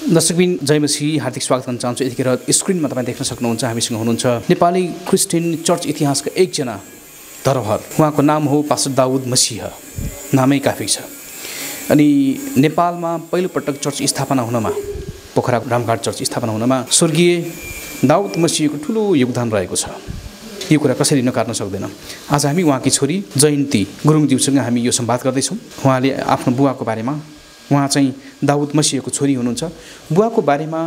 दर्शकबिन जय मसीह हार्दिक स्वागत गर्न चाहन्छु। यतिखेर स्क्रिनमा तपाईँ देख्न सक्नुहुन्छ हामीसँग हुनुहुन्छ नेपाली क्रिस्चियन चर्च इतिहासका एकजना धरोहर। उहाँको नाम हो पास्टर दाउद मसीह, नामै काफी छ। अनि नेपालमा पहिलोपटक चर्च स्थापना हुनमा, पोखरा रामघाट चर्च स्थापना हुनमा स्वर्गीय दाउद मसीहको ठुलो योगदान रहेको छ। यो कुरा कसरी नकार्न सक्दैन। आज हामी उहाँकी छोरी जयन्ती गुरुङज्यूसँग हामी यो संवाद गर्दैछौँ। उहाँले आफ्नो बुवाको बारेमा, उहाँ चाहिँ दाउद मसीहको छोरी हुनुहुन्छ, बुवाको बारेमा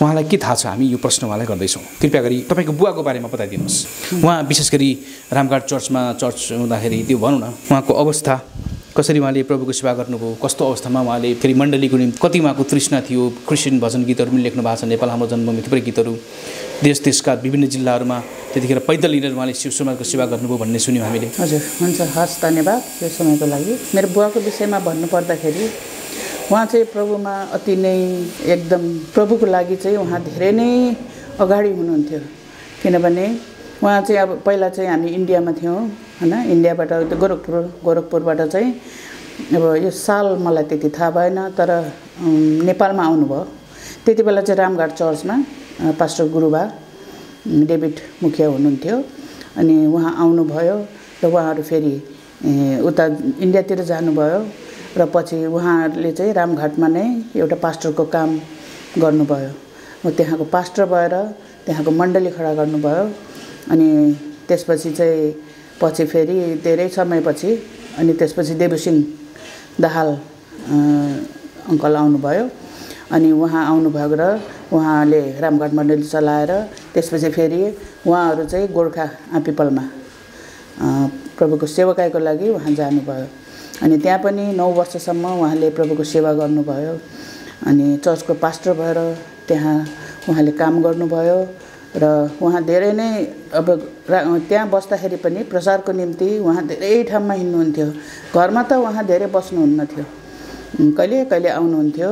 उहाँलाई के थाहा छ, हामी यो प्रश्न उहाँलाई गर्दैछौँ। कृपया गरी तपाईँको बुवाको बारेमा बताइदिनुहोस्। उहाँ विशेष गरी रामघाट चर्चमा चर्च हुँदाखेरि त्यो भनौँ न, उहाँको अवस्था कसरी, उहाँले प्रभुको सेवा गर्नुभयो, कस्तो अवस्थामा उहाँले फेरि मण्डलीको निम्ति कति उहाँको तृष्णा थियो। क्रिस्चियन भजन गीतहरू पनि लेख्नु भएको छ, नेपाल हाम्रो जन्मभूमि थुप्रै गीतहरू, देश देशका विभिन्न जिल्लाहरूमा त्यतिखेर पैदल हिँडेर उहाँले शिव समाजको सेवा गर्नुभयो भन्ने सुन्यौँ हामीले। हजुर, हुन्छ, हस्, धन्यवाद यो समयको लागि। मेरो बुवाको विषयमा भन्नुपर्दाखेरि उहाँ चाहिँ प्रभुमा अति नै एकदम प्रभुको लागि चाहिँ उहाँ धेरै नै अगाडि हुनुहुन्थ्यो। किनभने उहाँ चाहिँ अब पहिला चाहिँ हामी इन्डियामा थियौँ होइन, इन्डियाबाट गोरखपुरबाट चाहिँ अब यो साल मलाई त्यति थाहा भएन, तर नेपालमा आउनुभयो। त्यति बेला चाहिँ रामघाट चर्चमा पास्टर गुरुबा डेभिड मुखिया हुनुहुन्थ्यो। अनि उहाँ आउनुभयो र उहाँहरू फेरि उता इन्डियातिर जानुभयो र पछि उहाँहरूले चाहिँ रामघाटमा नै एउटा पास्टरको काम गर्नुभयो। त्यहाँको पास्टर भएर त्यहाँको मण्डली खडा गर्नुभयो। अनि त्यसपछि चाहिँ पछि फेरि धेरै समयपछि अनि त्यसपछि देवसिंह दाहाल अङ्कल आउनुभयो। अनि उहाँ आउनुभएको र उहाँले रामघाट मण्डली चलाएर त्यसपछि फेरि उहाँहरू चाहिँ गोर्खा आँपीपलमा प्रभुको सेवकाईको लागि उहाँ जानुभयो। अनि त्यहाँ पनि 9 वर्षसम्म उहाँले प्रभुको सेवा गर्नुभयो। अनि चर्चको पास्टर भएर त्यहाँ उहाँले काम गर्नुभयो र उहाँ धेरै नै अब त्यहाँ बस्दाखेरि पनि प्रचारको निम्ति उहाँ धेरै ठाउँमा हिँड्नुहुन्थ्यो। घरमा त उहाँ धेरै बस्नुहुन्न थियो, कहिले कहिले आउनुहुन्थ्यो।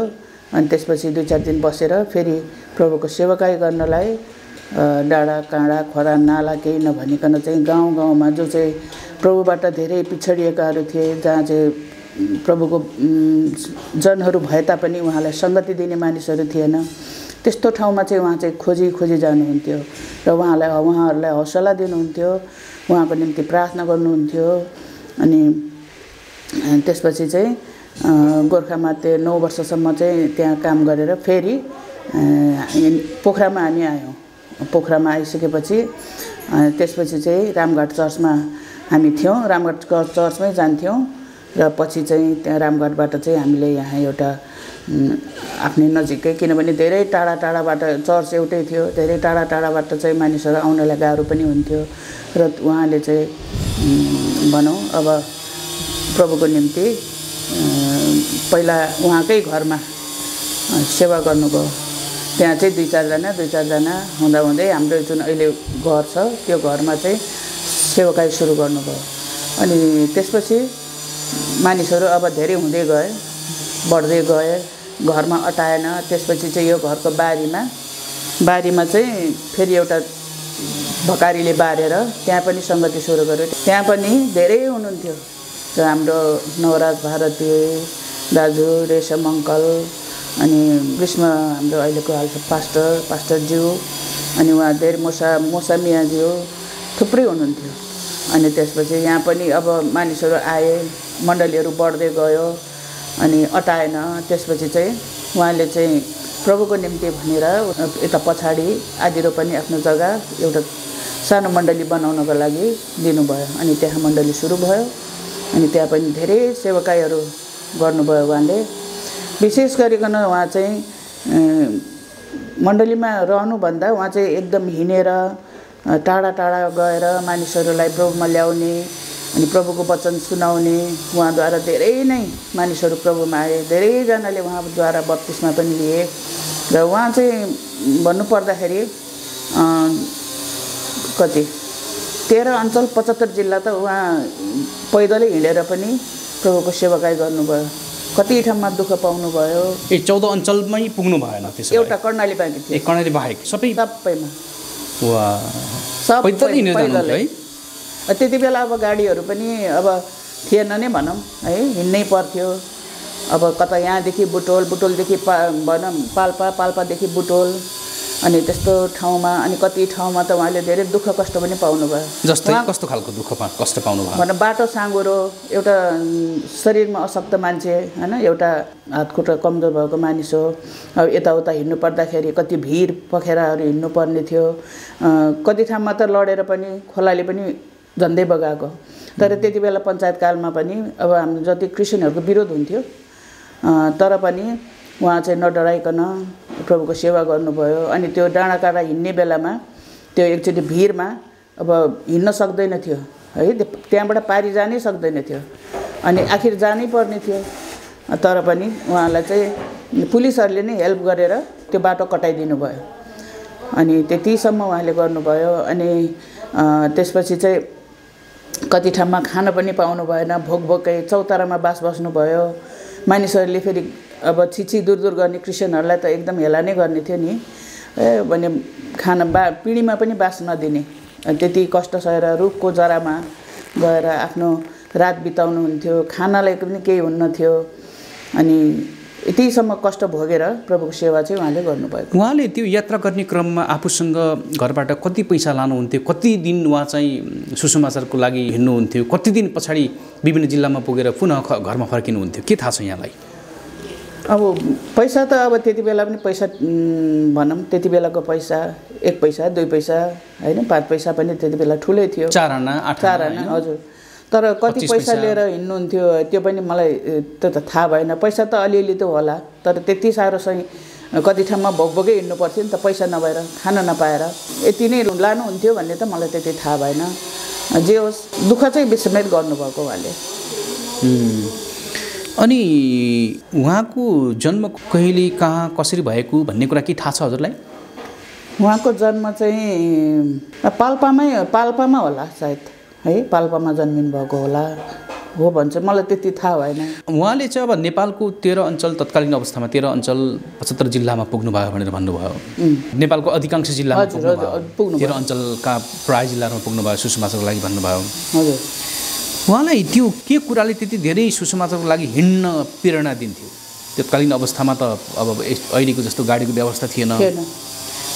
अनि त्यसपछि 2-4 दिन बसेर फेरि प्रभुको सेवकाई गर्नलाई डाँडा काँडा खोरा नाला केही नभनिकन चाहिँ गाउँ गाउँमा जो चाहिँ प्रभुबाट धेरै पिछडिएकाहरू थिए, जहाँ चाहिँ प्रभुको जनहरू भए तापनि उहाँलाई सङ्गति दिने मानिसहरू थिएन, त्यस्तो ठाउँमा चाहिँ उहाँ चाहिँ खोजी खोजी जानुहुन्थ्यो र उहाँहरूलाई हौसला दिनुहुन्थ्यो, उहाँको निम्ति प्रार्थना गर्नुहुन्थ्यो। अनि त्यसपछि चाहिँ गोर्खामा त्यो 9 वर्षसम्म चाहिँ त्यहाँ काम गरेर फेरि पोखरामा हामी आयौँ। पोखरामा आइसकेपछि त्यसपछि चाहिँ रामघाट चर्चमा हामी थियौँ, रामघाट चर्चमै जान्थ्यौँ। र पछि चाहिँ त्यहाँ रामघाटबाट चाहिँ हामीले यहाँ एउटा आफ्नै नजिकै, किनभने धेरै टाढा टाढाबाट चर्च एउटै थियो, धेरै टाढा टाढाबाट चाहिँ मानिसहरू आउनलाई गाह्रो पनि हुन्थ्यो। र उहाँले चाहिँ भनौँ अब प्रभुको निम्ति पहिला उहाँकै घरमा सेवा गर्नुभयो। त्यहाँ चाहिँ 2-4 जना हुँदाहुँदै हाम्रो जुन अहिले घर छ त्यो घरमा चाहिँ सेवाकाई सुरु गर्नुभयो। अनि त्यसपछि मानिसहरू अब धेरै हुँदै गए, बढ्दै गए, घरमा अटाएन। त्यसपछि चाहिँ यो घरको बारीमा चाहिँ फेरि एउटा भकारीले बारेर त्यहाँ पनि सङ्गति सुरु गर्यो। त्यहाँ पनि धेरै हुनुहुन्थ्यो, र हाम्रो नवराज भारती दाजु, रेशम अङ्कल, अनि ग्रीष्म हाम्रो अहिलेको हालको पास्टरज्यू, अनि उहाँ धेरै मोसा मियाज्यू थुप्रै हुनुहुन्थ्यो। अनि त्यसपछि यहाँ पनि अब मानिसहरू आए, मण्डलीहरू बढ्दै गयो, अनि अटाएन। त्यसपछि चाहिँ उहाँले चाहिँ प्रभुको निम्ति भनेर यता पछाडि आदिरो पनि आफ्नो जग्गा एउटा सानो मण्डली बनाउनको लागि दिनुभयो। अनि त्यहाँ मण्डली सुरु भयो। अनि त्यहाँ पनि धेरै सेवकाईहरू गर्नुभयो उहाँले। विशेष गरिकन उहाँ चाहिँ मण्डलीमा रहनुभन्दा उहाँ चाहिँ एकदम हिँडेर टाढा टाढा गएर मानिसहरूलाई प्रभुमा ल्याउने अनि प्रभुको वचन सुनाउने, उहाँद्वारा धेरै नै मानिसहरू प्रभुमा आए। धेरैजनाले उहाँद्वारा बत्तिसमा पनि लिए। र उहाँ चाहिँ भन्नुपर्दाखेरि कति 13 अञ्चल 75 जिल्ला त उहाँ पैदलै हिँडेर पनि प्रभुको सेवाकाई गर्नुभयो। कति ठाउँमा दुःख पाउनुभयो। 14 अञ्चलमै पुग्नु भएन त्यसो? एउटा कर्णाली बाँकी थियो। कर्णाली बाहेक सबैमा पैदलै। त्यति बेला अब गाडीहरू पनि अब थिएन नै भनौँ है, हिँड्नै पर्थ्यो। अब कता यहाँदेखि बुटोलदेखि भनौँ पाल्पादेखि बुटोल अनि त्यस्तो ठाउँमा अनि कति ठाउँमा त उहाँले धेरै दुःख कष्ट पनि पाउनुभयो। जस्तै कस्तो खालको कष्ट पाउनुभयो? भनौँ बाटो साँघुरो, एउटा शरीरमा अशक्त मान्छे होइन, एउटा हातखुट्टा कमजोर भएको मानिस हो। अब यताउता हिँड्नु पर्दाखेरि कति भिड पखेराहरू हिँड्नु पर्ने थियो। कति ठाउँमा त लडेर पनि खोलाले पनि झन्डै बगाएको। तर त्यति बेला पञ्चायतकालमा पनि अब हाम्रो जति क्रिस्चियनहरूको विरोध हुन्थ्यो तर पनि उहाँ चाहिँ नडराइकन प्रभुको सेवा गर्नुभयो। अनि त्यो डाँडाकाँडा हिँड्ने बेलामा त्यो एकचोटि भिडमा अब हिँड्न सक्दैन थियो है, त्यहाँबाट पारी जानै सक्दैन थियो अनि आखिर जानै पर्ने थियो। तर पनि उहाँलाई चाहिँ पुलिसहरूले नै हेल्प गरेर त्यो बाटो कटाइदिनु भयो अनि त्यतिसम्म उहाँले गर्नुभयो। अनि त्यसपछि चाहिँ कति ठाउँमा खान पनि पाउनु भएन, भोकै चौतारामा बस्नुभयो। मानिसहरूले फेरि अब छिछि दूर गर्ने क्रिस्चियनहरूलाई त एकदम हेला नै गर्ने थियो नि, भने खाना पिँढीमा पनि बास नदिने, त्यति कष्ट सहेर रुखको जरामा गएर आफ्नो रात बिताउनुहुन्थ्यो। खानालाई पनि केही हुन्न थियो अनि यतिसम्म कष्ट भोगेर प्रभुको सेवा चाहिँ उहाँले गर्नुभयो। उहाँले त्यो यात्रा गर्ने क्रममा आफूसँग घरबाट कति पैसा लानुहुन्थ्यो, कति दिन उहाँ चाहिँ सुसमाचारको लागि हिँड्नुहुन्थ्यो, कति दिन पछाडि विभिन्न जिल्लामा पुगेर पुनः घरमा फर्किनुहुन्थ्यो, के थाहा छ यहाँलाई? अब पैसा त अब त्यति बेला पनि पैसा भनौँ, त्यति बेलाको पैसा 1 पैसा 2 पैसा होइन, 5 पैसा पनि त्यति बेला ठुलै थियो, 4 आना 8 आना हजुर। तर कति पैसा लिएर हिँड्नुहुन्थ्यो त्यो पनि मलाई त्यो त थाहा भएन। पैसा त अलिअलि त होला तर त्यति साह्रो चाहिँ कति ठाउँमा भोकै हिँड्नु पर्थ्यो नि त, पैसा नभएर खाना नपाएर यति नै लानुहुन्थ्यो भन्ने त मलाई त्यति थाहा भएन। जे होस् दुःख चाहिँ विस्मृत गर्नुभएको उहाँले। अनि उहाँको जन्म कहिले कहाँ कसरी भएको भन्ने कुरा के थाहा छ हजुरलाई? उहाँको जन्म चाहिँ पाल्पामा होला सायद है, पाल्पामा जन्मिनु भएको होला हो भन्छ, मलाई त्यति थाहा भएन। उहाँले चाहिँ अब नेपालको 13 अञ्चल तत्कालीन अवस्थामा 13 अञ्चल 75 जिल्लामा पुग्नुभयो भनेर भन्नुभयो। नेपालको अधिकांश जिल्लामा पुग्नुभयो, 13 अञ्चलका प्राय जिल्लामा पुग्नुभयो सुसमाचारको लागि भन्नुभयो। हजुर, उहाँलाई त्यो के कुराले त्यति धेरै सुसमाचारको लागि हिँड्न प्रेरणा दिन्थ्यो? तत्कालीन अवस्थामा त अब अहिलेको जस्तो गाडीको व्यवस्था थिएन,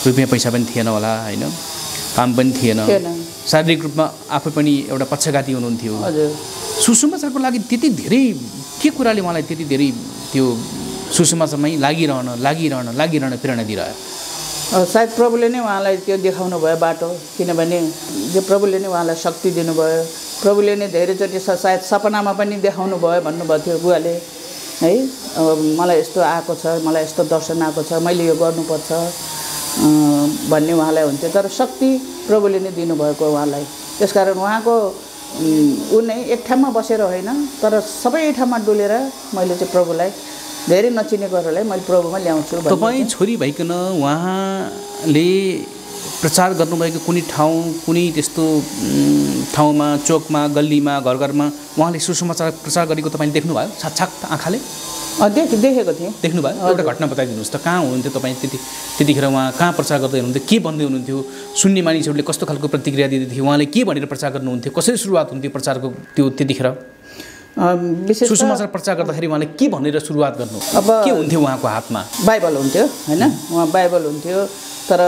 रुपियाँ पैसा पनि थिएन होला होइन, काम पनि थिएन, शारीरिक रूपमा आफै पनि एउटा पक्षघाती हुनुहुन्थ्यो। सुसमाचारको लागि त्यति धेरै के कुराले उहाँलाई त्यति धेरै त्यो सुसमाचारमै लागिरहन प्रेरणा दिइरह्यो? सायद प्रभुले नै उहाँलाई त्यो देखाउनु भयो बाटो, किनभने जो प्रभुले नै उहाँलाई शक्ति दिनुभयो। प्रभुले नै धेरैचोटि सायद सपनामा पनि देखाउनु भयो भन्नुभएको थियो बुवाले है, मलाई यस्तो आएको छ, मलाई यस्तो दर्शन आएको छ, मैले यो गर्नुपर्छ भन्ने उहाँलाई हुन्थ्यो। तर शक्ति प्रभुले नै दिनुभएको उहाँलाई, त्यसकारण उहाँको ऊ नै एक ठाउँमा बसेर होइन तर सबै ठाउँमा डुलेर मैले चाहिँ प्रभुलाई धेरै नचिनेकोहरूलाई मैले प्रभुमा ल्याउँछु। तपाईँ छोरी भइकन उहाँले प्रचार गर्नुभएको कुनै ठाउँ कुनै त्यस्तो ठाउँमा चोकमा गल्लीमा घरमा उहाँले सुसमाचार प्रचार गरेको तपाईँले देख्नुभयो साक्षात् आँखाले? देखेको थिएँ। देख्नुभयो? एउटा घटना बताइदिनुहोस् त, कहाँ हुनुहुन्थ्यो तपाईँ त्यतिखेर, उहाँ कहाँ प्रचार गर्दै हुनुहुन्थ्यो, के भन्दै हुनुहुन्थ्यो, सुन्ने मानिसहरूले कस्तो खालको प्रतिक्रिया दिँदै थियो, उहाँले के भनेर प्रचार गर्नुहुन्थ्यो, कसरी सुरुवात हुन्थ्यो प्रचारको त्यो त्यतिखेर? विशेष सुसमाचार प्रचार गर्दाखेरि उहाँले के भनेर सुरुवात गर्नु, अब के हुन्थ्यो उहाँको हातमा? बाइबल हुन्थ्यो होइन, उहाँ बाइबल हुन्थ्यो तर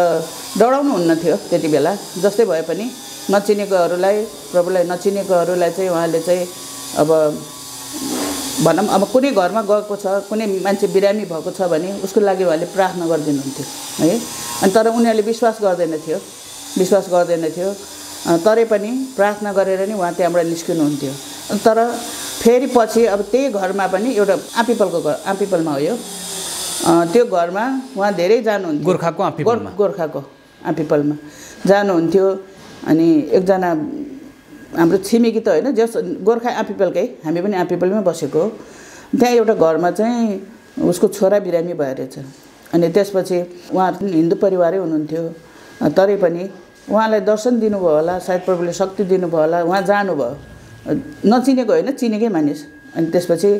डराउनु हुन्न थियो त्यति बेला। जस्तै भए पनि नचिनेकोहरूलाई, प्रभुलाई नचिनेकोहरूलाई चाहिँ उहाँले चाहिँ अब भनौँ अब कुनै घरमा गएको छ, कुनै मान्छे बिरामी भएको छ भने उसको लागि उहाँले प्रार्थना गरिदिनुहुन्थ्यो है। अनि तर उनीहरूले विश्वास गर्दैन थियो तरै पनि प्रार्थना गरेर नै उहाँ त्यहाँबाट निस्किनुहुन्थ्यो। तर फेरि पछि अब त्यही घरमा पनि एउटा आँपिपलमा हो यो, त्यो घरमा उहाँ धेरै जानुहुन्थ्यो, गोर्खाको आँपिपलमा जानुहुन्थ्यो। अनि एकजना हाम्रो छिमेकी त होइन, जस गोर्खा आँपिपलकै, हामी पनि आँपिपलमै बसेको, त्यहाँ एउटा घरमा चाहिँ उसको छोरा बिरामी भयो रहेछ। अनि त्यसपछि उहाँ हिन्दू परिवारै हुनुहुन्थ्यो तरै पनि उहाँलाई दर्शन दिनुभयो होला, सायद प्रभुले शक्ति दिनुभयो होला, उहाँ जानुभयो, नचिनेको होइन चिनेकै मानिस। अनि त्यसपछि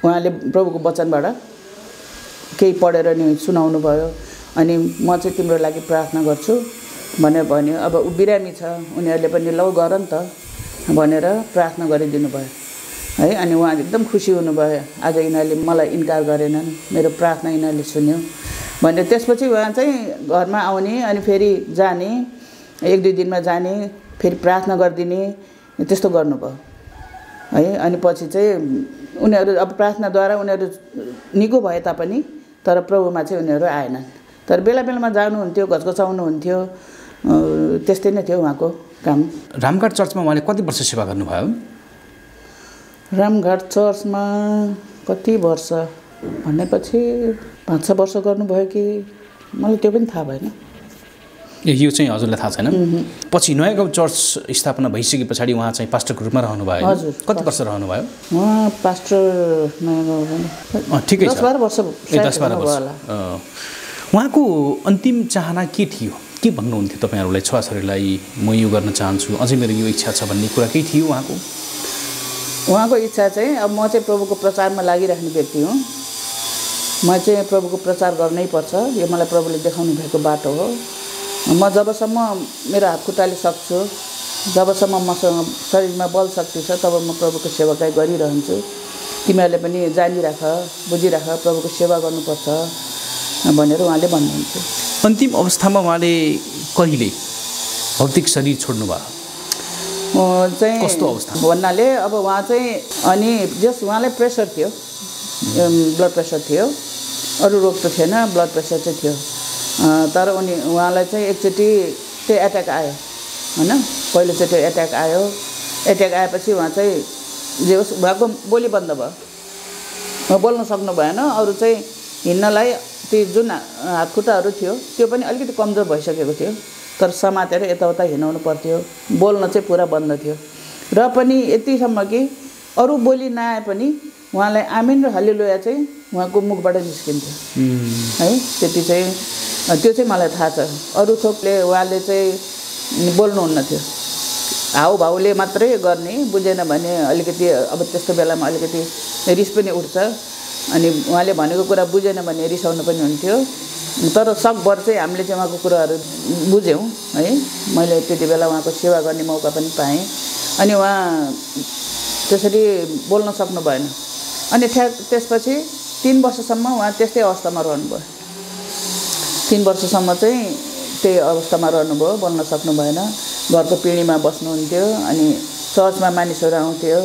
उहाँले प्रभुको वचनबाट केही पढेर नि सुनाउनु भयो। अनि म चाहिँ तिम्रो लागि प्रार्थना गर्छु भनेर भन्यो। अब ऊ बिरामी छ, उनीहरूले पनि लौ गर नि त भनेर प्रार्थना गरिदिनु भयो। है। अनि उहाँ एकदम खुसी हुनुभयो, आज यिनीहरूले मलाई इन्कार गरेनन्, मेरो प्रार्थना यिनीहरूले सुन्यो भनेर। त्यसपछि उहाँ चाहिँ घरमा आउने अनि फेरि जाने, 1-2 दिनमा जाने, फेरि प्रार्थना गरिदिने, त्यस्तो गर्नुभयो है। अनि पछि चाहिँ उनीहरू अब प्रार्थनाद्वारा उनीहरू निको भए तापनि तर प्रभुमा चाहिँ उनीहरू आएनन्। तर बेला बेलामा जानुहुन्थ्यो, घचघचाउनुहुन्थ्यो, त्यस्तै नै थियो उहाँको काम। रामघाट चर्चमा उहाँले कति वर्ष सेवा गर्नुभयो? रामघाट चर्चमा कति वर्ष भनेपछि 5-6 वर्ष गर्नुभयो कि मलाई त्यो पनि थाहा भएन। यो चाहिँ हजुरलाई थाहा छैन? पछि नयाँ गाउँ चर्च स्थापना भइसके पछाडि उहाँ चाहिँ पास्टरको रूपमा रहनुभयो। हजुर। कति वर्ष रहनुभयो उहाँ पास्टर नयाँ गाउँ? ठिकै छ, 10-12 वर्ष। 10-12 वर्ष। उहाँको अन्तिम चाहना के थियो? के भन्नुहुन्थ्यो तपाईँहरूलाई, छोराछोरीलाई म यो गर्न चाहन्छु, अझै मेरो यो इच्छा छ भन्ने कुरा केही थियो उहाँको? उहाँको इच्छा चाहिँ अब म चाहिँ प्रभुको प्रचारमा लागिराख्ने व्यक्ति हुँ, म चाहिँ प्रभुको प्रचार गर्नै पर्छ, यो मलाई प्रभुले देखाउनु भएको बाटो हो। म जबसम्म मेरो हात खुट्टाले सक्छु, जबसम्म मसँग शरीरमा बल शक्ति छ, तब म प्रभुको सेवाकाई गरिरहन्छु। तिमीहरूले पनि जानिराख, बुझिराख, प्रभुको सेवा गर्नुपर्छ भनेर उहाँले भन्नुहुन्थ्यो। अन्तिम अवस्थामा उहाँले कहिले भौतिक शरीर छोड्नुभयो? चाहिँ कस्तो अवस्था भन्नाले अब उहाँ चाहिँ अनि जस उहाँलाई प्रेसर थियो, ब्लड प्रेसर थियो, अरू रोग त थिएन, ब्लड प्रेसर चाहिँ थियो। तर उहाँलाई चाहिँ एकचोटि त्यो एट्याक आयो होइन, पहिलोचोटि एट्याक आयो। एट्याक आएपछि उहाँ चाहिँ जे होस् उहाँको बोली बन्द भयो, उहाँ बोल्न सक्नु भएन। अरू चाहिँ हिँड्नलाई त्यो जुन हात खुट्टाहरू थियो त्यो पनि अलिकति कमजोर भइसकेको थियो, तर समातेर यताउता हिँडाउनु पर्थ्यो, बोल्न चाहिँ पुरा बन्द थियो। र पनि यतिसम्म कि अरू बोली नआए पनि उहाँलाई आमिन र हालेलुया चाहिँ उहाँको मुखबाट निस्किन्थ्यो है। त्यति चाहिँ त्यो चाहिँ मलाई थाहा छ। अरू थोकले उहाँले चाहिँ बोल्नुहुन्न थियो, हाउभाउले मात्रै गर्ने, बुझेन भने अलिकति अब त्यस्तो बेलामा अलिकति रिस पनि उठ्छ। अनि उहाँले भनेको कुरा बुझेन भने रिसाउनु पनि हुन्थ्यो। तर सकभर चाहिँ हामीले चाहिँ उहाँको कुराहरू बुझ्यौँ है। मैले त्यति बेला उहाँको सेवा गर्ने मौका पनि पाएँ। अनि उहाँ त्यसरी बोल्न सक्नु भएन। अनि त्यसपछि 3 वर्षसम्म उहाँ त्यस्तै अवस्थामा रहनुभयो। 3 वर्षसम्म चाहिँ त्यही अवस्थामा रहनुभयो, बोल्न सक्नु भएन। घरको पिँढीमा बस्नुहुन्थ्यो, अनि चर्चमा मानिसहरू आउँथ्यो,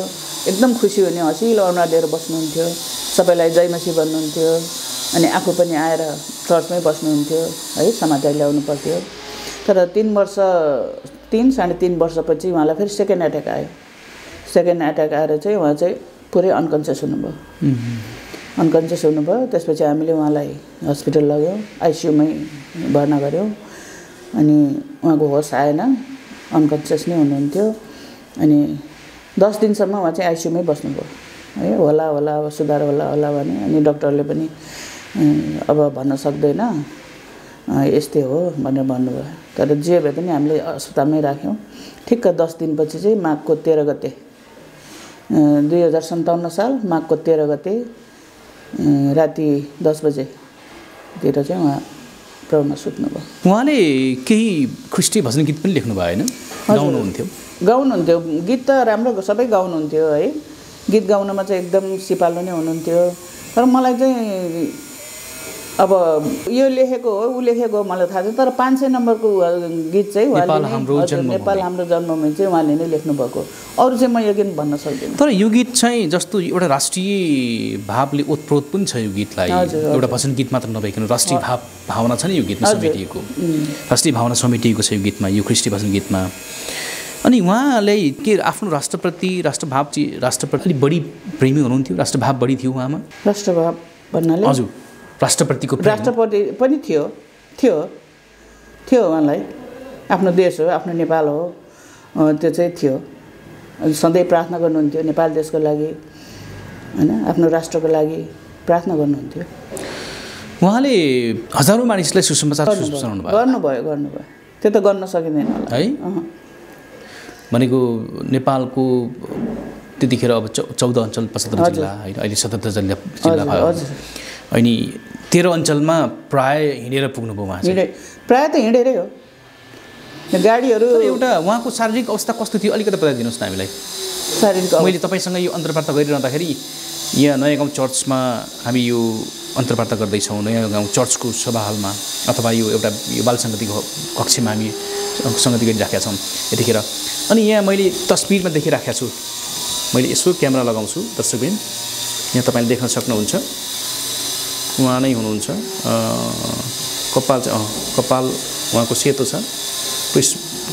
एकदम खुसी हुने, हँसिलो अनुहार लिएर बस्नुहुन्थ्यो, सबैलाई जय मसीह भन्नुहुन्थ्यो। अनि आफू पनि आएर चर्चमै बस्नुहुन्थ्यो है, समाचार ल्याउनु पर्थ्यो। तर 3-3.5 वर्षपछि उहाँलाई फेरि सेकेन्ड एट्याक आयो। सेकेन्ड एट्याक आएर चाहिँ उहाँ चाहिँ पुरै अनकन्सियस हुनुभयो। अनकन्सियस हुनुभयो। त्यसपछि हामीले उहाँलाई हस्पिटल लग्यौँ, आइसियुमै भर्ना गऱ्यौँ। अनि उहाँको होस आएन, अनकन्सियस नै हुनुहुन्थ्यो। अनि 10 दिनसम्म उहाँ चाहिँ आइसियुमै बस्नुभयो है। होला होला अब सुधार होला भने। अनि डाक्टरले पनि अब भन्न सक्दैन, यस्तै हो भनेर भन्नुभयो। तर जे भए पनि हामीले अस्पतालमै राख्यौँ। ठिक्क 10 दिनपछि चाहिँ माघको 13 गते 2057 साल माघको 13 गते राति 10 बजेतिर चाहिँ उहाँ प्रभुमा सुत्नुभयो। उहाँले केही ख्रिस्टी भजन गीत पनि लेख्नु भयो होइन? गाउनुहुन्थ्यो? गाउनुहुन्थ्यो, गीत त राम्रो सबै गाउनुहुन्थ्यो है। गीत गाउनमा चाहिँ एकदम सिपालु नै हुनुहुन्थ्यो। तर मलाई चाहिँ अब यो लेखेको हो ऊ लेखेको हो मलाई थाहा छैन। तर 500 नम्बरको गीत चाहिँ नेपाल हाम्रो जन्मभूमि चाहिँ उहाँले नै लेख्नुभएको। अरू चाहिँ म यो गीत भन्न सक्दिनँ। तर यो गीत चाहिँ जस्तो एउटा राष्ट्रिय भावले ओतप्रोत पनि छ यो गीतलाई। एउटा भजन गीत मात्र नभइकन राष्ट्रिय भावना छ नि यो गीतमा समेटिएको। राष्ट्रिय भावना समेटिएको छ यो गीतमा, यो ख्रिस्टी भजन गीतमा। अनि उहाँले के आफ्नो राष्ट्रप्रति अलिक बढी प्रेमी हुनुहुन्थ्यो? राष्ट्रभाव बढी थियो उहाँमा? राष्ट्रभाव भन्नाले हजुर, राष्ट्रप्रतिको राष्ट्रपति पनि थियो उहाँलाई। आफ्नो देश हो, आफ्नो नेपाल हो, त्यो चाहिँ थियो। सधैँ प्रार्थना गर्नुहुन्थ्यो नेपाल देशको लागि होइन, आफ्नो राष्ट्रको लागि प्रार्थना गर्नुहुन्थ्यो। उहाँले हजारौँ मानिसलाई सुसमाचार सुनाउनु भयो। गर्नुभयो। त्यो त गर्न सकिँदैन होला है। भनेको नेपालको त्यतिखेर अब 14 अञ्चल 75 जिल्ला होइन, अहिले 77 जिल्ला भयो। अनि 13 अञ्चलमा प्राय हिँडेर पुग्नुभयो उहाँ चाहिँ? प्राय त हिँडेरै हो, गाडीहरू। एउटा उहाँको शारीरिक अवस्था कस्तो थियो अलिकति बताइदिनुहोस् न हामीलाई। शारीरिक मैले तपाईँसँग यो अन्तर्वार्ता गरिरहँदाखेरि यहाँ नयाँ गाउँ चर्चमा हामी यो अन्तर्वार्ता गर्दैछौँ। नयाँ गाउँ चर्चको सभाहलमा अथवा यो एउटा यो बाल सङ्गतिको कक्षमा हामी सङ्गति गरिराखेका छौँ यतिखेर। अनि यहाँ मैले तस्बिरमा देखिराखेको छु, मैले यसो क्यामेरा लगाउँछु दर्शकबिन, यहाँ तपाईँले देख्न सक्नुहुन्छ उहाँ नै हुनुहुन्छ। कपाल उहाँको सेतो छ,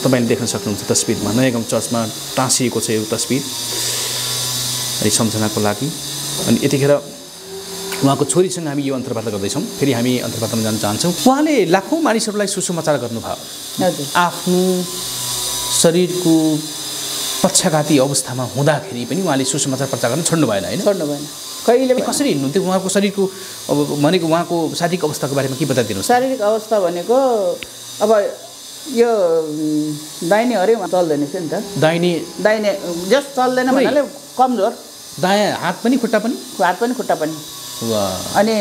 तपाईँले देख्न सक्नुहुन्छ तस्बिरमा। नयाँ गाउँ चर्चमा टाँसिएको छ यो तस्बिर है सम्झनाको लागि। अनि यतिखेर उहाँको छोरीसँग हामी यो अन्तर्वार्ता गर्दैछौँ। फेरि हामी अन्तर्वार्तामा जान चाहन्छौँ। उहाँले लाखौँ मानिसहरूलाई सुसमाचार गर्नुभयो। आफ्नो शरीरको पक्षघाती अवस्थामा हुँदाखेरि पनि उहाँले सुसमाचार प्रचार गर्न छोड्नु भएन होइन? छोड्नु भएन। कहिले कसरी हिँड्नुहुन्थ्यो? उहाँको शरीरको अब भनेको उहाँको शारीरिक अवस्थाको बारेमा के बताइदिनुहोस्। शारीरिक अवस्था भनेको अब यो दाहिने हरे चल्दैन थियो नि त। दाहिने जस चल्दैन भन्नाले कमजोर। दायाँ हात पनि खुट्टा पनि? हात पनि खुट्टा पनि। अनि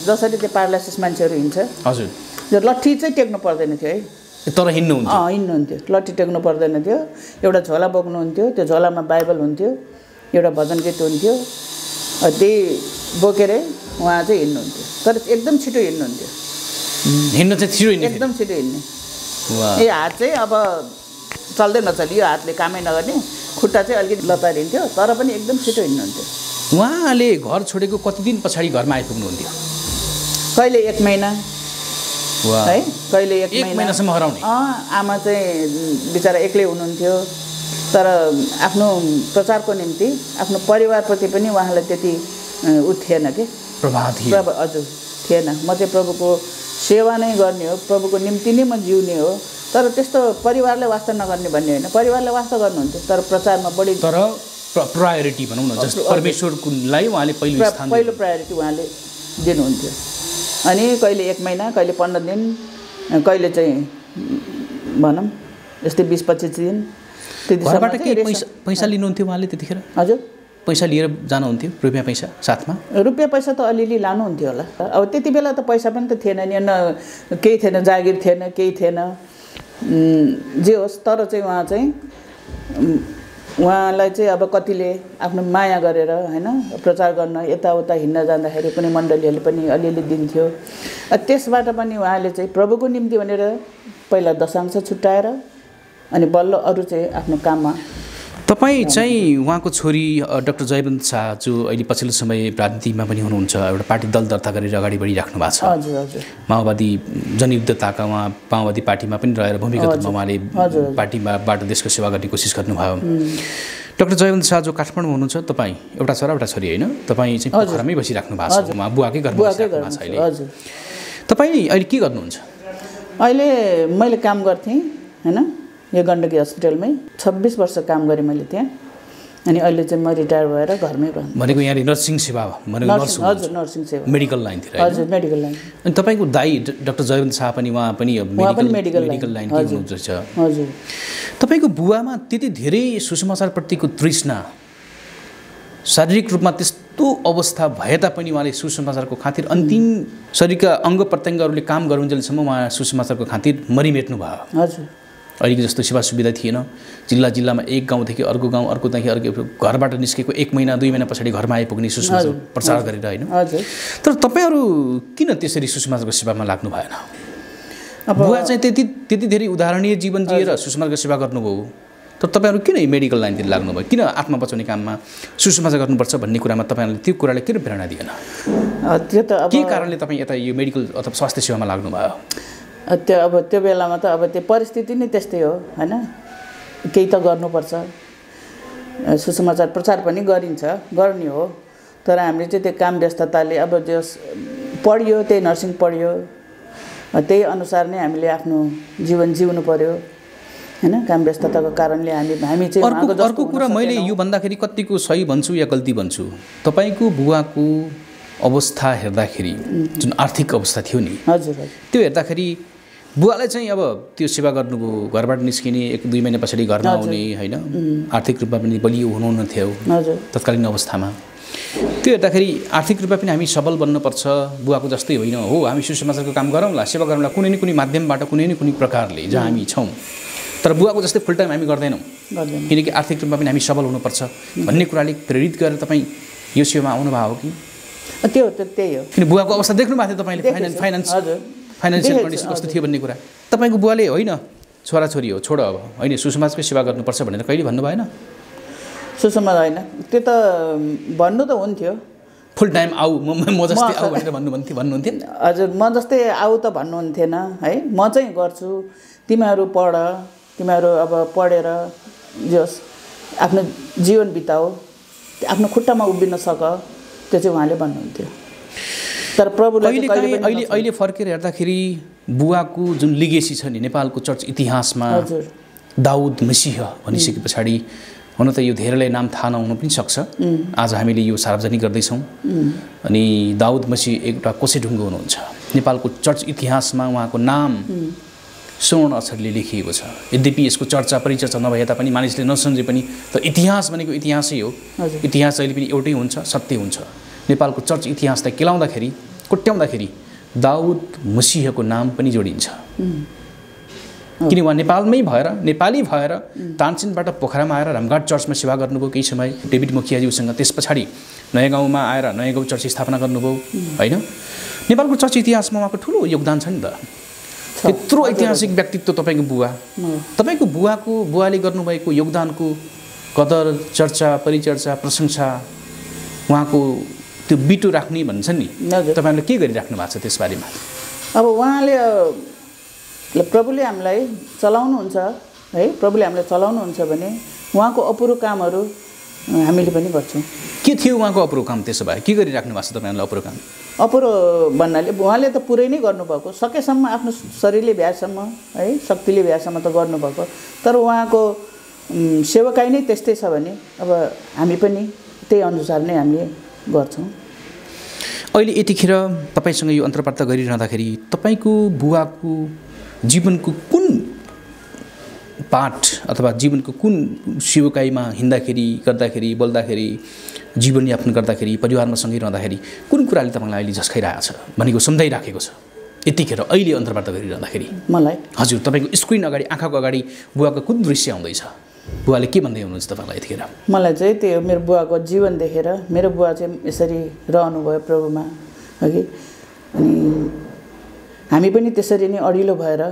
जसरी त्यो प्यारालाइसिस मान्छेहरू हिँड्छ, हजुर, त्यो लट्ठी चाहिँ टेक्नु पर्दैन थियो है, तर हिँड्नुहुन्थ्यो। लट्ठी टेक्नु पर्दैन थियो। एउटा झोला बोक्नुहुन्थ्यो, त्यो झोलामा बाइबल हुन्थ्यो, एउटा भजन गीत हुन्थ्यो, त्यही बोकेर उहाँ चाहिँ हिँड्नुहुन्थ्यो। तर एकदम छिटो हिँड्नुहुन्थ्यो। हिँड्न चाहिँ छिटो हिँड्ने, एकदम छिटो हिँड्ने। ए हात चाहिँ अब चल्दै नचल्यो, हातले कामै नगर्ने, खुट्टा चाहिँ अलिकति लतारिन्थ्यो, तर पनि एकदम छिटो हिँड्नुहुन्थ्यो। उहाँले घर छोडेको कति दिन पछाडि घरमा आइपुग्नुहुन्थ्यो? कहिले 1 महिना है, कहिले 1 महिनासम्म हराउने। आमा चाहिँ बिचरा एक्लै हुनुहुन्थ्यो, तर आफ्नो प्रचारको निम्ति आफ्नो परिवारप्रति पनि उहाँलाई त्यति थिएन कि प्रभाव हजुर थिएन। म चाहिँ प्रभुको सेवा नै गर्ने हो, प्रभुको निम्ति नै म जिउने हो, तर त्यस्तो परिवारले वास्ता नगर्ने भन्ने होइन। परिवारले वास्ता गर्नुहुन्थ्यो, तर प्रचारमा बढी, तर प्रायोरिटी भनौँ न, जस्तो परमेश्वरलाई उहाँले पहिलो प्रायोरिटी उहाँले दिनुहुन्थ्यो। अनि कहिले 1 महिना, कहिले 15 दिन, कहिले चाहिँ भनौँ यस्तै 20-25 दिन। घरबाट के पैसा लिनुहुन्थ्यो उहाँले त्यतिखेर? हजुर, पैसा लिएर जानुहुन्थ्यो? रुपियाँ पैसा साथमा? रुपियाँ पैसा त अलिअलि लानुहुन्थ्यो होला। अब त्यति बेला त पैसा पनि त थिएन नि, केही थिएन, जागिर थिएन, केही थिएन, जे होस्। तर चाहिँ उहाँलाई चाहिँ अब कतिले आफ्नो माया गरेर होइन प्रचार गर्न यताउता हिँड्न जाँदाखेरि पनि मण्डलीहरूले पनि अलिअलि दिन्थ्यो। त्यसबाट पनि उहाँले चाहिँ प्रभुको निम्ति भनेर पहिला दशांश छुट्याएर अनि बल्ल अरू चाहिँ आफ्नो काममा। तपाईँ चाहिँ उहाँको छोरी डाक्टर जयवन्त शाह, जो अहिले पछिल्लो समय राजनीतिमा पनि हुनुहुन्छ, एउटा पार्टी दल दर्ता गरेर अगाडि बढिराख्नु भएको छ। हजुर हजुर। माओवादी जनयुद्धताका उहाँ माओवादी पार्टीमा पनि रहेर भूमिगत रूपमा उहाँले पार्टीबाट देशको सेवा गर्ने कोसिस गर्नुभयो। डाक्टर जयवन्त शाह जो काठमाडौँ हुनुहुन्छ, तपाईँ एउटा छोरा एउटा छोरी होइन? तपाईँ चाहिँ पोखरामै बसिराख्नु भएको छ, उहाँ बुवाकै घरमा बसिराख्नु भएको छ अहिले। हजुर। तपाईँ अहिले के गर्नुहुन्छ? अहिले मैले काम गर्थेँ होइन, यो गण्डकी हस्पिटलमै 26 वर्ष काम गरेँ मैले त्यहाँ। अनि अहिले चाहिँ म रिटायर भएर घरमै बस्छु। भनेको यहाँ नर्सिङ सेवा भनेको नर्स? हजुर, नर्सिङ सेवा, मेडिकल लाइनतिर। हजुर, मेडिकल लाइन। अनि तपाईँको दाइ डाक्टर जयवन्त शाह पनि उहाँ पनि मेडिकल लाइन हुनुहुन्छ? हजुर। तपाईँको बुवामा त्यति धेरै सुसमाचारप्रतिको तृष्णा, शारीरिक रूपमा त्यस्तो अवस्था भए तापनि उहाँले सुसमाचारको खातिर अन्तिम शरीरका अङ्ग प्रत्यङ्गहरूले काम गरुन्जेलसम्म उहाँ सुसमाचारको खातिर मरिमेट्नु भयो। हजुर। अहिलेको जस्तो सेवा सुविधा थिएन, जिल्लामा एक गाउँदेखि अर्को गाउँ, अर्कोदेखि अर्को, घरबाट निस्केको 1 महिना 2 महिना पछाडि घरमा आइपुग्ने सुसमाचार प्रचार गरेर होइन? तर तपाईँहरू किन त्यसरी सुसमाचारको सेवामा लाग्नु भएन? बुवा चाहिँ त्यति धेरै उदाहरणीय जीवन जिएर सुसमाचारको सेवा गर्नुभयो, तर तपाईँहरू किन मेडिकल लाइनतिर लाग्नुभयो? किन आत्मा बचाउने काममा सुसमाचार गर्नुपर्छ भन्ने कुरामा तपाईँहरूले त्यो कुराले किन प्रेरणा दिएन? त्यो त के कारणले तपाईँ यता यो मेडिकल अथवा स्वास्थ्य सेवामा लाग्नुभयो? त्यो बेलामा त अब त्यो परिस्थिति नै त्यस्तै हो होइन, केही त गर्नुपर्छ। सुसमाचार प्रचार पनि गर्ने हो, तर हामीले चाहिँ त्यो काम व्यस्तताले अब जस पढ्यो, त्यही नर्सिङ पढ्यो, त्यही अनुसार नै हामीले आफ्नो जीवन जिउनु पर्यो होइन, काम व्यस्तताको कारणले हामी चाहिँ। अर्को कुरा मैले यो भन्दाखेरि कतिको सही भन्छु या गल्ती भन्छु, तपाईँको बुवाको अवस्था हेर्दाखेरि जुन आर्थिक अवस्था थियो नि, हजुर, त्यो हेर्दाखेरि बुवालाई चाहिँ अब त्यो सेवा गर्नुभयो, घरबाट निस्किने 1-2 महिना पछाडि घरमा आउने होइन, आर्थिक रूपमा पनि बलियो हुनुहुन्थ्यो तत्कालीन अवस्थामा। त्यो हेर्दाखेरि आर्थिक रूपमा पनि हामी सबल बन्नुपर्छ, बुवाको जस्तै होइन हो, हामी सुसमाचारको काम गरौँला, सेवा गरौँला, कुनै न कुनै माध्यमबाट, कुनै न कुनै प्रकारले जहाँ हामी छौँ। तर बुवाको जस्तै फुल टाइम हामी गर्दैनौँ, गर्दैन। किनकि आर्थिक रूपमा पनि हामी सबल हुनुपर्छ भन्ने कुराले प्रेरित गरेर तपाईँ यो सेवामा आउनुभयो हो कि? त्यो त्यही हो। किन बुवाको अवस्था देख्नु भएको थियो तपाईँले, फाइनेन्सियल कन्डिसन कस्तो थियो भन्ने कुरा। तपाईँको बुवाले होइन छोराछोरी हो छोड अब होइन सुसमाजकै सेवा गर्नुपर्छ भनेर कहिले भन्नु भएन? सुसमाज होइन, त्यो त भन्नु त हुन्थ्यो, फुल टाइम आऊ म जस्तै आऊ भनेर भन्नुहुन्थ्यो। हजुर, म जस्तै आऊ त भन्नुहुन्थेन है, म चाहिँ गर्छु, तिमीहरू पढ, तिमीहरू अब पढेर जस आफ्नो जीवन बिताऊ, आफ्नो खुट्टामा उभिन सक, त्यो चाहिँ उहाँले भन्नुहुन्थ्यो। तर प्रभुले अहिले फर्केर हेर्दाखेरि बुवाको जुन लिगेसी छ नि नेपालको चर्च इतिहासमा, दाउद मसीह भनिसके पछाडि हुन त यो धेरैलाई नाम थाहा नहुन पनि सक्छ, आज हामीले यो सार्वजनिक गर्दैछौँ। अनि दाउद मसीह एउटा कोसेढुङ्गो हुनुहुन्छ। नेपालको चर्च इतिहासमा उहाँको नाम स्वर्ण अक्षरले लेखिएको छ। यद्यपि यसको चर्चा परिचर्चा नभए तापनि मानिसले नसम्झे पनि त इतिहास भनेको इतिहासै हो। इतिहास जहिले पनि एउटै हुन्छ, सत्य हुन्छ। नेपालको चर्च इतिहासलाई केलाउँदाखेरि कोट्याउँदाखेरि दाउद मसीहको नाम पनि जोडिन्छ। किन उहाँ नेपालमै भएर नेपाली भएर तानसेनबाट पोखरामा आएर रामघाट चर्चमा सेवा गर्नुभयो केही समय डेभिड मुखियाज्यूसँग, त्यस पछाडि नयाँ गाउँमा आएर नयाँ गाउँ चर्च स्थापना गर्नुभयो होइन। नेपालको चर्च इतिहासमा उहाँको ठुलो योगदान छ नि त। त्यत्रो ऐतिहासिक व्यक्तित्व तपाईँको बुवा, तपाईँको बुवाले गर्नुभएको योगदानको कदर, चर्चा, परिचर्चा, प्रशंसा, उहाँको त्यो बिटो राख्ने भन्छ नि, तपाईँहरूले के गरिराख्नु भएको छ त्यसबारेमा? अब उहाँले प्रभुले हामीलाई चलाउनुहुन्छ है, प्रभुले हामीलाई चलाउनुहुन्छ भने उहाँको अपुरो कामहरू हामीले पनि गर्छौँ। के थियो उहाँको अपुरो काम? त्यसो भए के गरिराख्नु भएको छ तपाईँहरूलाई अपुरो काम? अपुरो भन्नाले उहाँले त पुरै नै गर्नुभएको, सकेसम्म आफ्नो शरीरले भ्याएसम्म है, शक्तिले भ्याएसम्म त गर्नुभएको। तर उहाँको सेवकाई नै त्यस्तै छ भने अब हामी पनि त्यही अनुसार नै हामीले गर्छौँ। अहिले यतिखेर तपाईँसँग यो अन्तर्वार्ता गरिरहँदाखेरि तपाईँको बुवाको जीवनको कुन पाठ अथवा जीवनको कुन सेवकाईमा हिँड्दाखेरि, गर्दाखेरि, बोल्दाखेरि, जीवनयापन गर्दाखेरि, परिवारमा सँगै रहँदाखेरि कुन कुराले तपाईँलाई अहिले झस्काइरहेको छ भनेको सम्झाइराखेको छ यतिखेर अहिले अन्तर्वार्ता गरिरहँदाखेरि? मलाई हजुर, तपाईँको स्क्रिन अगाडि, आँखाको अगाडि बुवाको कुन दृश्य आउँदैछ? बुवाले के भन्दै हुनुहुन्छ तपाईँलाई यतिखेर? मलाई चाहिँ त्यो मेरो बुवाको जीवन देखेर, मेरो बुवा चाहिँ यसरी रहनुभयो प्रभुमा अघि, अनि हामी पनि त्यसरी नै अडिलो भएर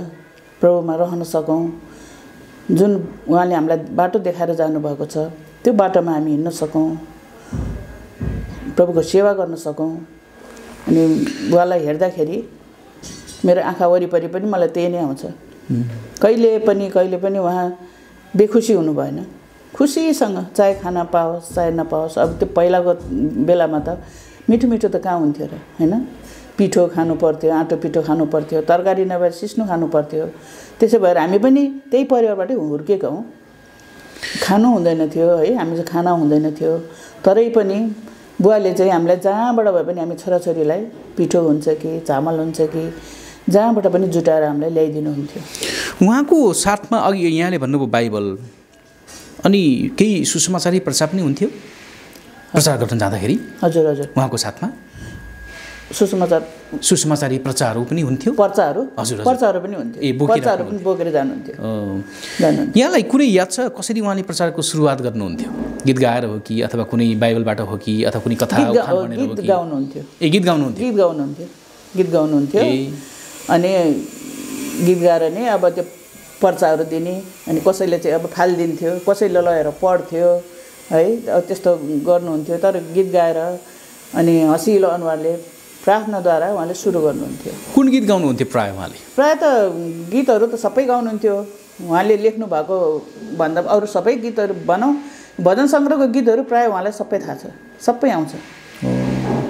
प्रभुमा रहन सकौँ। जुन उहाँले हामीलाई बाटो देखाएर जानुभएको छ त्यो बाटोमा हामी हिँड्न सकौँ, प्रभुको सेवा गर्न सकौँ। अनि बुवालाई हेर्दाखेरि मेरो आँखा वरिपरि पनि मलाई त्यही नै आउँछ। कहिले पनि उहाँ बेखुसी हुनु भएन, खुसीसँग चाहे खाना पाओस् चाहे नपाओस्। अब त्यो पहिलाको बेलामा त मिठो मिठो त कहाँ हुन्थ्यो र होइन, पिठो खानु पर्थ्यो, आँटो पिठो खानु पर्थ्यो, तरकारी नभएर सिस्नो खानु पर्थ्यो। त्यसो भएर हामी पनि त्यही परिवारबाटै हुर्केका हौँ। खानु हुँदैन थियो है, हामी चाहिँ खाना हुँदैन थियो, तरै पनि बुवाले चाहिँ हामीलाई जहाँबाट भए पनि हामी छोराछोरीलाई पिठो हुन्छ कि चामल हुन्छ कि जहाँबाट पनि जुटाएर हामीलाई ल्याइदिनुहुन्थ्यो। उहाँको साथमा अघि यहाँले भन्नुभयो बाइबल, अनि केही सुसमाचारी प्रचार पनि हुन्थ्यो प्रचार गर्न जाँदाखेरि? हजुर हजुर, उहाँको साथमा सुसमाचारी प्रचारहरू पनि हुन्थ्यो, पर्चाहरू पनि हुन्थ्यो, पर्चाहरू पनि बोकेर जानुहुन्थ्यो। यहाँलाई कुनै याद छ कसरी उहाँले प्रचारको सुरुवात गर्नुहुन्थ्यो? गीत गाएर हो कि अथवा कुनै बाइबलबाट हो कि अथवा कुनै कथा गीत गाउनुहुन्थ्यो? गीत गाउनुहुन्थ्यो अनि गीत गाएर नै अब त्यो पर्चाहरू दिने, अनि कसैले चाहिँ अब फालिदिन्थ्यो, कसैले लगेर पढ्थ्यो है, त्यस्तो गर्नुहुन्थ्यो। तर गीत गाएर अनि हँसिलो अनुहारले प्रार्थनाद्वारा उहाँले सुरु गर्नुहुन्थ्यो। कुन गीत गाउनुहुन्थ्यो प्राय उहाँले? प्राय त गीतहरू त सबै गाउनुहुन्थ्यो। उहाँले लेख्नु भएको भन्दा अरू सबै गीतहरू भजन सङ्ग्रहको गीतहरू प्राय उहाँलाई सबै थाहा छ, सबै आउँछ।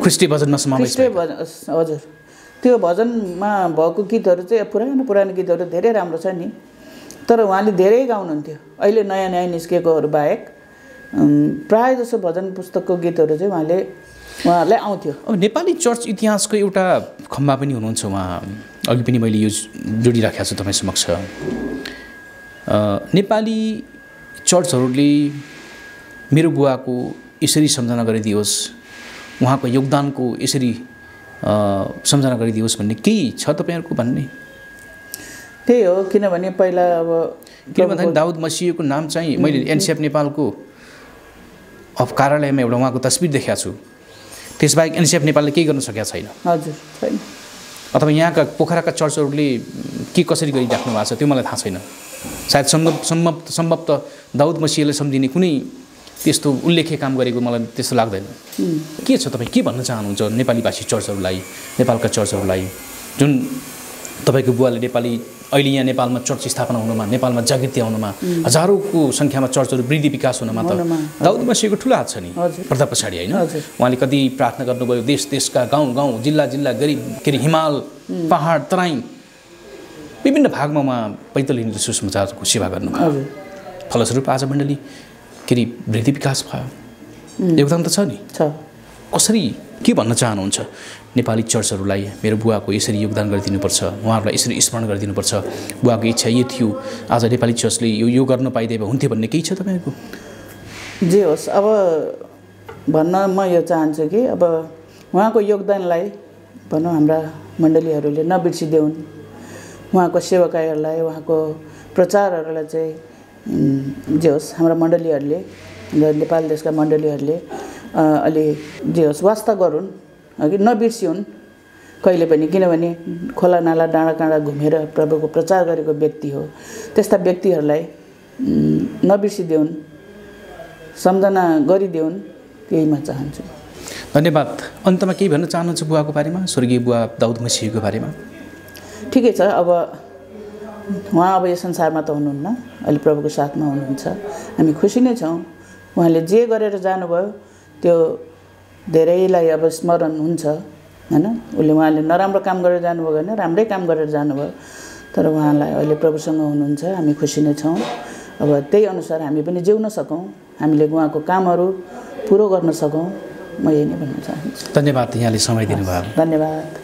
ख्रिस्टी भजनमा समावेश? हजुर, त्यो भजनमा भएको गीतहरू चाहिँ पुरानो गीतहरू धेरै राम्रो छ नि, तर उहाँले धेरै गाउनुहुन्थ्यो। अहिले नयाँ निस्केकोहरू बाहेक प्राय जसो भजन पुस्तकको गीतहरू चाहिँ उहाँलाई आउँथ्यो। अब नेपाली चर्च इतिहासको एउटा खम्बा पनि हुनुहुन्छ उहाँ, अघि पनि मैले यो जोडिराखेको छु तपाईँ समक्ष। नेपाली चर्चहरूले मेरो बुवाको यसरी सम्झना गरिदियोस्, उहाँको योगदानको यसरी सम्झना गरिदियोस् भन्ने केही छ तपाईँहरूको भन्ने? त्यही हो, किनभने पहिला अब किन भन्दाखेरि दाउद मसीहको नाम चाहिँ मैले एनसिएफ नेपालको कार्यालयमा एउटा उहाँको तस्बिर देखाएको छु। त्यसबाहेक एनसिएफ नेपालले केही गर्न सकेका छैन। हजुर छैन। अथवा यहाँका पोखराका चर्चहरूले के कसरी गरिराख्नु भएको छ त्यो मलाई थाहा छैन। सायद सम्भवतः दाउद मसीहले सम्झिने कुनै त्यस्तो उल्लेख्य काम गरेको मलाई त्यस्तो लाग्दैन। के छ तपाईँ के भन्न चाहनुहुन्छ नेपाली भाषी चर्चहरूलाई, नेपालका चर्चहरूलाई, जुन तपाईँको बुवाले नेपाली अहिले यहाँ नेपालमा चर्च स्थापना हुनुमा, नेपालमा जागृति आउनुमा, हजारौँको सङ्ख्यामा चर्चहरू वृद्धि विकास हुनमा त दाउद मसीहको ठुलो हात छ नि पर्दा पछाडि होइन। उहाँले कति प्रार्थना गर्नुभयो, देश देशका गाउँ गाउँ जिल्ला जिल्ला गरी के अरे हिमाल पहाड तराई विभिन्न भागमा उहाँ पैदल हिँडेर सुसमाचारको सेवा गर्नुभयो। फलस्वरूप आज मण्डली के अरे वृद्धि विकास भयो, योगदान त छ नि। कसरी के भन्न चाहनुहुन्छ नेपाली चर्चहरूलाई? मेरो बुवाको यसरी योगदान गरिदिनुपर्छ, उहाँहरूलाई यसरी स्मरण गरिदिनुपर्छ, बुवाको इच्छा यो थियो, आज नेपाली चर्चले यो गर्न पाइदिए हुन्थ्यो भन्ने केही छ तपाईँहरूको? जे होस्, अब भन्न म यो चाहन्छु कि अब उहाँको योगदानलाई भनौँ हाम्रा मण्डलीहरूले नबिर्सिदेऊन्। उहाँको सेवकाईहरूलाई, उहाँको प्रचारहरूलाई चाहिँ जे होस् हाम्रा मण्डलीहरूले, नेपाल देशका मण्डलीहरूले अलि जे होस् वास्ता गरून्, अघि नबिर्सिउन् कहिले पनि। किनभने खोला नाला डाँडा काँडा घुमेर प्रभुको प्रचार गरेको व्यक्ति हो। त्यस्ता व्यक्तिहरूलाई नबिर्सिदेऊन्, सम्झना गरिदेऊन्, त्यही म चाहन्छु। धन्यवाद। अन्तमा केही भन्न चाहनुहुन्छ बुवाको बारेमा, स्वर्गीय बुवा दाउद मसीहको बारेमा? ठिकै छ, अब उहाँ अब यो संसारमा त हुनुहुन्न, अहिले प्रभुको साथमा हुनुहुन्छ। हामी खुसी नै छौँ। उहाँले जे गरेर जानुभयो त्यो धेरैलाई अब स्मरण हुन्छ होइन। उहाँले नराम्रो काम गरेर जानुभयो होइन, राम्रै काम गरेर जानुभयो। तर उहाँलाई अहिले प्रभुसँग हुनुहुन्छ, हामी खुसी नै छौँ। अब त्यही अनुसार हामी पनि जिउन सकौँ, हामीले उहाँको कामहरू पुरो गर्न सकौँ, म यही नै भन्न चाहन्छु। धन्यवाद, यहाँले समय दिनुभयो। धन्यवाद।